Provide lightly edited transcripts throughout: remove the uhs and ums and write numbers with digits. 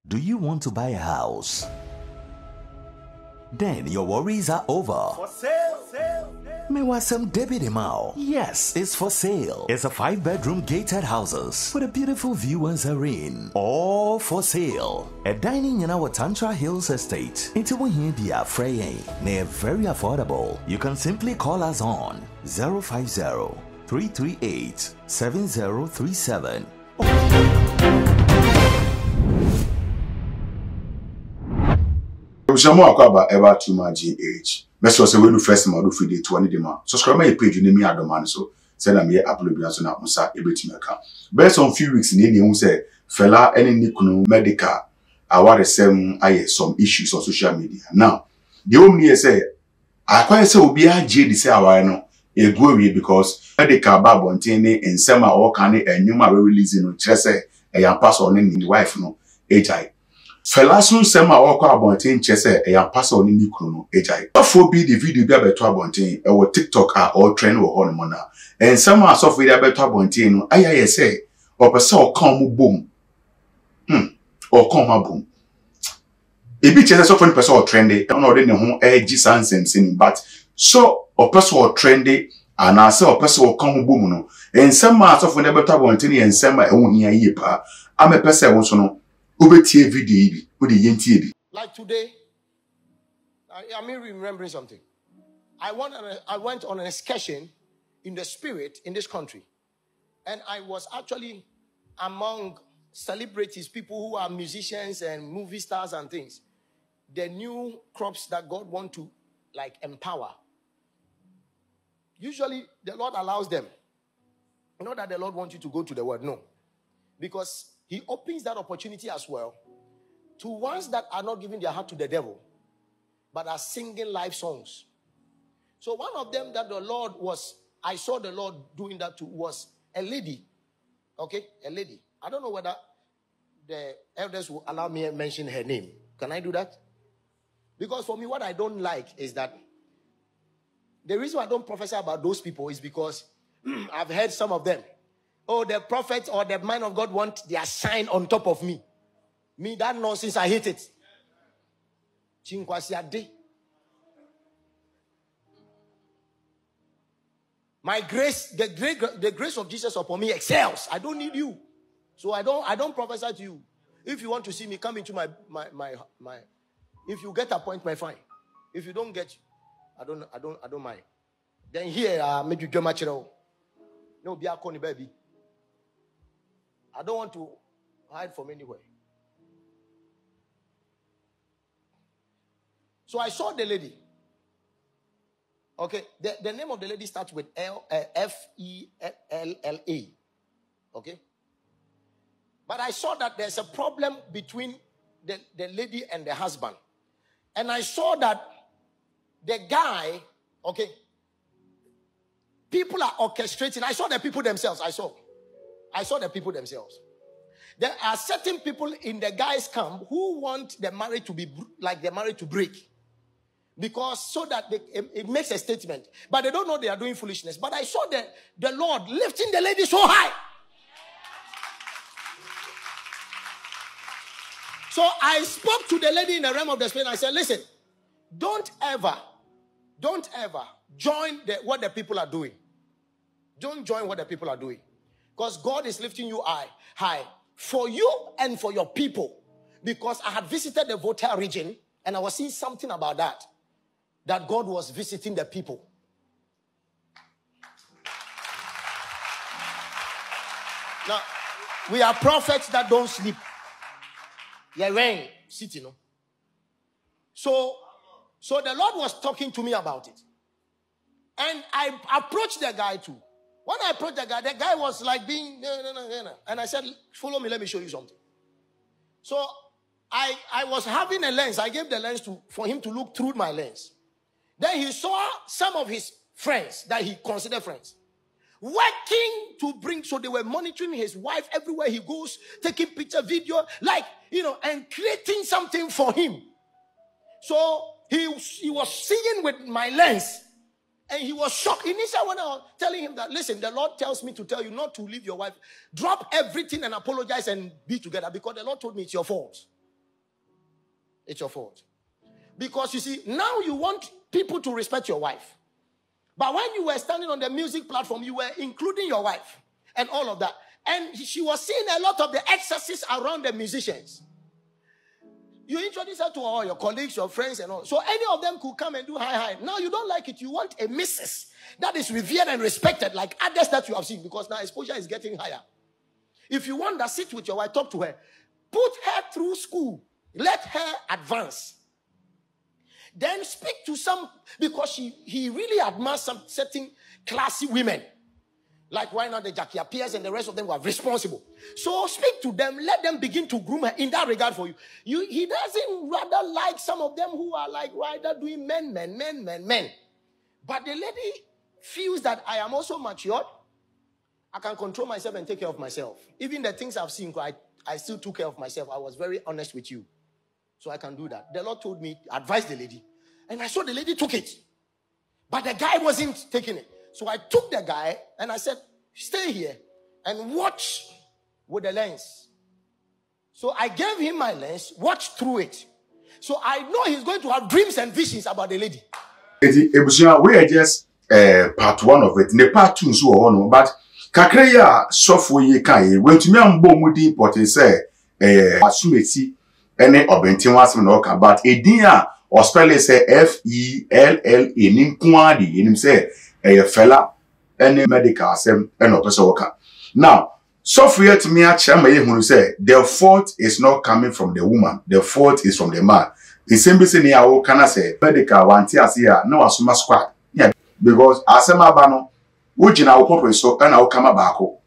Do you want to buy a house? Then your worries are over. For sale. Mewasem David Imao. Yes, it's for sale. It's a 5-bedroom gated houses with a beautiful view and serene. All for sale. A dining in our Tantra Hills estate. Into Wahibia Freying. They're very affordable. You can simply call us on 050-338-7037. Ushamo akwaba ever too much GH. Meso se wenu first ma do feed to ani dem. Subscribe my page ni mi adoma so. Say na me upload bi so na unsa ebetimi aka. Based on few weeks ni hu say fella any nikunu medical aware sem aye some issues on social media. Now, the only say akwa say obi agye di say aware no e go away because medical babontin ni ensem a o kan ni enwuma release no kire say e yan pass on ni wife no HI. Felasun sema wako abontin chese e yan pass on ni kunu no HI. Afo bi the video bi abeto abontin e wo TikTok or trend wo ho no na. En sema aso video abeto abontin no ayaye say opese o kan mu bom. O kan ma bom. Ebi chese so for person or trendy e no de ne ho agi sansem but so opese o trendy and ase opese o kan mu bom no. En sema aso for abeto abontin en sema e ho hia yie pa. Ame pese wo so no like today, I mean remembering something. I went on an excursion in the spirit in this country. And I was actually among celebrities, people who are musicians and movie stars and things. The new crops that God wants to like empower. Usually the Lord allows them. Not that the Lord wants you to go to the world, no. Because He opens that opportunity as well to ones that are not giving their heart to the devil, but are singing live songs. So one of them that I saw the Lord doing that to was a lady. Okay, a lady. I don't know whether the elders will allow me to mention her name. Can I do that? Because for me, what I don't like is that the reason I don't prophesy about those people is because I've heard some of them. Oh, the prophet or the man of God want their sign on top of me. Me, that nonsense, I hate it. My grace, the grace of Jesus upon me excels. I don't need you. So I don't prophesy to you. If you want to see me, come into my if you get appointment, fine. If you don't get, I don't mind. Then here, make you much no be a corny baby. I don't want to hide from anywhere. So I saw the lady. Okay, the name of the lady starts with F-E-L-L-A. Okay? But I saw that there's a problem between the lady and the husband. And I saw that the guy, okay, people are orchestrating. I saw the people themselves. I saw the people themselves. There are certain people in the guy's camp who want the marriage to be like the marriage to break. Because so that it makes a statement. But they don't know they are doing foolishness. But I saw the Lord lifting the lady so high. So I spoke to the lady in the realm of the spirit and I said, listen, don't ever join what the people are doing. Don't join what the people are doing. Because God is lifting you high for you and for your people. Because I had visited the Volta region and I was seeing something about that God was visiting the people. Now, we are prophets that don't sleep. Yeah, rain, city, no. So the Lord was talking to me about it. And I approached the guy too. When I approached the guy was like being, no. And I said, follow me, let me show you something. So I was having a lens. I gave the lens for him to look through my lens. Then he saw some of his friends that he considered friends working to bring, so they were monitoring his wife everywhere he goes, taking picture, video, like, and creating something for him. So he was seeing with my lens. And he was shocked. Initially, when I was telling him that, listen, the Lord tells me to tell you not to leave your wife. Drop everything and apologize and be together. Because the Lord told me it's your fault. It's your fault. Because you see, now you want people to respect your wife. But when you were standing on the music platform, you were including your wife and all of that. And she was seeing a lot of the excesses around the musicians. You introduce her to all your colleagues, your friends, and all. So any of them could come and do hi. Now you don't like it. You want a missus that is revered and respected like others that you have seen, because now exposure is getting higher. If you want to sit with your wife, talk to her. Put her through school. Let her advance. Then speak to some, because he really admires some certain classy women. Like why not the Jackie Pierce and the rest of them who are responsible. So speak to them, let them begin to groom her in that regard for you. He doesn't rather like some of them who are like rather doing men. But the lady feels that I am also matured. I can control myself and take care of myself. Even the things I've seen, I still took care of myself. I was very honest with you. So I can do that. The Lord told me, advise the lady. And I saw the lady took it. But the guy wasn't taking it. So I took the guy and I said, stay here and watch with the lens. So I gave him my lens, watch through it. So I know he's going to have dreams and visions about the lady. We are just part one of it. The part two so on, but kakreya software ye kai when to me am bo mudi important say asumeti ene obenten wasem na oka, but edin or spell it say FELLA nim kwadi nim say fella ene medical asem ene opese worker. Now software to me a chama ye hunu say the fault is not coming from the woman, the fault is from the man. The same be say near wo kana say medical wanti ase ya na wasoma squad. Yeah, because asema ba no wojina wo purpose so na wo kama baako.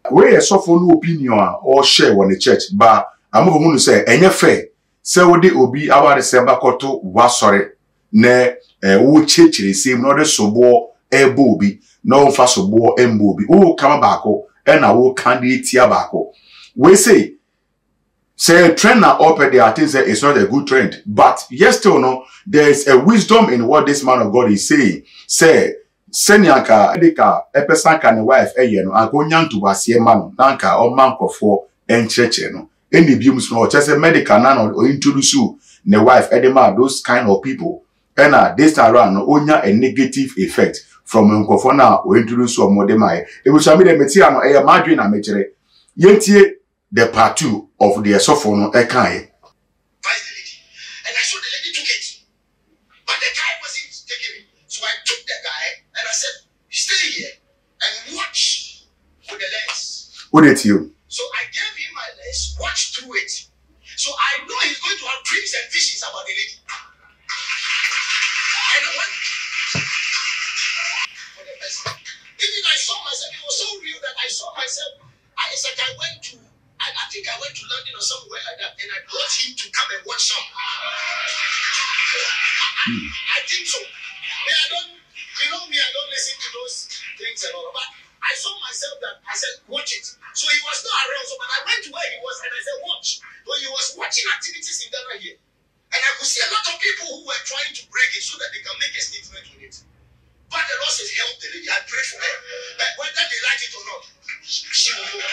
We a sofo no opinion or share on the church, but amogo hunu say enye fair. Se wode obi aware semba koto wasore ne wo chechire sem no de sobo ebo obi no wo fa sobo embo obi wo kama baako na wo candidate ya baako. We say trend na up there, I think it's not a good trend, but yes still no, there is a wisdom in what this man of God is saying. Say senyanka edika epesanka ne wife eye no anko nyanto wasie ma no nanka o mankofo encheche no eni biums no chese medical na no introduce ne wife edema those kind of people and this time around no onya a negative effect from nkofo na o introduce o modema e bu sami de metia no e madwe na mechere yentie the part 2 of the sofo no e kan e. And I saw the lady took it, but the guy wasn't taking it. So I took the guy and I said, stay here and watch with the lens. What did you? So I gave him my lens, watch through it. So I know he's going to have dreams and visions about the lady. And when for the person, even I saw myself, it was so real that I saw myself. It's like I think I went to London or somewhere like that, and I brought him to come and watch some. I think so. I don't listen to those things and all, but I saw myself that I said, watch it. So he was not around, so but I went to where he was and I said, watch. So he was watching activities in Ghana here. And I could see a lot of people who were trying to break it so that they can make a statement with it. But the Lord says, help the lady. I pray for her. But whether they like it or not, she will go.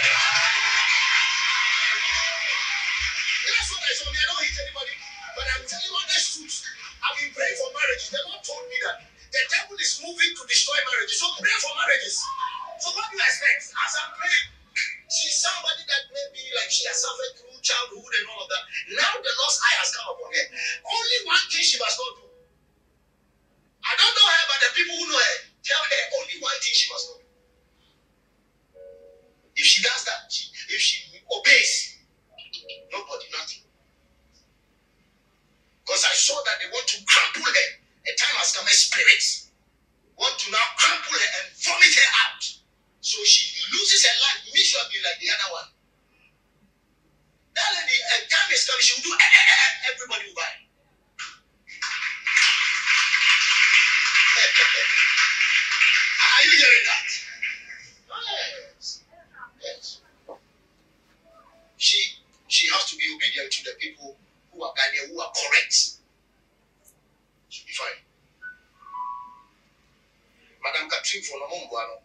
That's what I saw. I don't hit anybody. But I'm telling you honest truth. I've been praying for marriages. The Lord told me that the devil is moving to destroy marriages. So pray for marriages. So what do you expect? As I'm praying, she's somebody that maybe like she has suffered through childhood and all of that. Now the Lord's eye has come upon her. Only one thing she must not do. I don't know her, but the people who know her tell her only one thing she must not do. If she does that, if she obeys, nobody, nothing. Because I saw that they want to crumple her. A time has come, a spirit want to now crumple her and vomit her out. So she loses her life miserably like the other one. That lady, a time is coming, she will do everybody will buy. Are you hearing that? Yes. She has to be obedient to the people who are guided, who are correct. She'll be fine. Madam Catherine for no Mumbuano.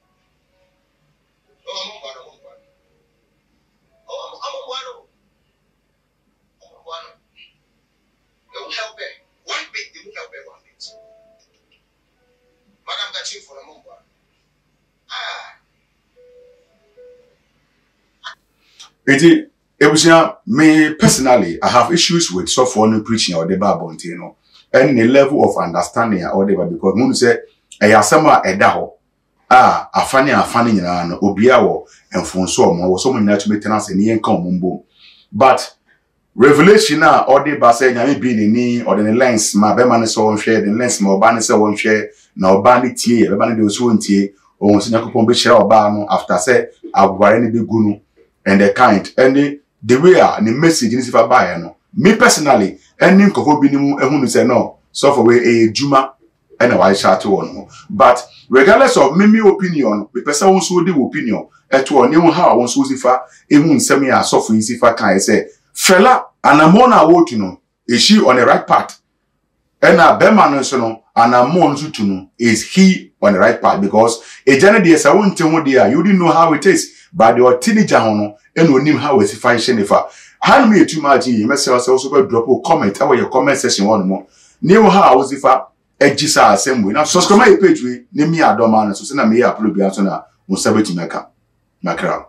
Me personally, I have issues with someone preaching or the Bible, you know, and the level of understanding or whatever, because when you say, I sama edaho, afani na obiawo, and fonso, mo, so many natural tenants and yen come mumbo. But revelation now, or the basse, and be in the or the lens, my beman is so share, the lens, my ban is so share, now bandit tea, the bandit was one tea, or Sinakupon be share or ban after say, I've got any big gunu and the kind, and the way the message is if I buy no. Me personally, any kofo binimu ehunu say no, so for a juma and a white shirt one. But regardless of me opinion, the person wants to do opinion, at one new how wants to if I even send me a soft easy if I can say, fella, and I'm on a walk, you know, is she on the right path? And a beman no, and I'm on to know, is he on the right path? Because a journey I won't tell you, you didn't know how it is, but the teenager hono, and we knew how it's function if I hand me too much, you must also drop a comment, our your comment session one more. New house if I edgisa same way. Now, subscribe my page, we name me a domain, so send me a upload, on 70 Maka.